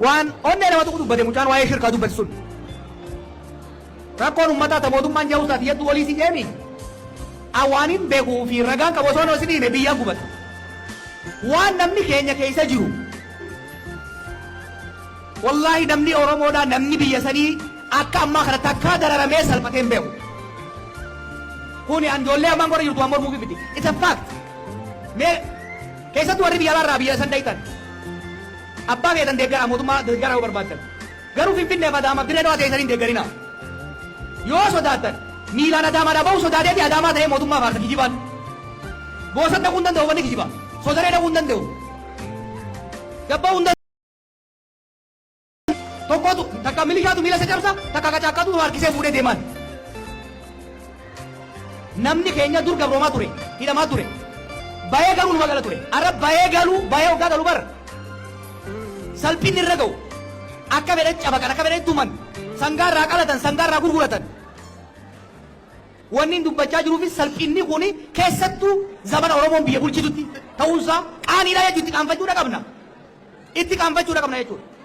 waan onnee namatti dubbate mucaan waa'ee shirkaa dubbate sun rakkoon ummataa ta mootummaan jawusaati yeddu walii si jeemi awaanin beekuu fi ragaan qabu osoo noo siniime biyyaa gubata waan namni keenya keessa jiru wallaahi namni oromoodhaa namni biyya sanii akka ammaa kana takkaa dararamee salphatee hin beeku kuni anjoollee ammaan gora jirtu ammoo muki fiti it's a fact mee keessattuu warri biyya alaarraa biyya san dhayitan abbaa feetan deeggara mootummaa deeggaraa barbaaddan garuu finfinnee fadaama dirree teessaniin deeggarina yoo sodaattan miilaan adaamaa ba'u sodaateeti adaamaa ta'ee mootummaa faarsa kijibaan boosan dhaquu hin danda'u wanni kijibaa sodaree dhaquu hin danda'u gabbaa hin danda'u tokkotu takka milishaatu miila isa cabsa takka qacaakkaatu harkisee fuudhee deeman namni keenya dur gabroomaa ture hidhamaa ture bayee galuu nu magala ture arra bayee hoggaa galuu bar salphinni irra ga'u akka fedhe cabaqan akka fedhe tuman sangaarraa qalatan sangaarraa gurguratan wanni dubbachaa jiruufis salphinni kuni keessattuu zamana oromoon biyya bulchitutti ta'uunsaa qaaniidha jechuun itti qaanfachuudha qabna jechuudha.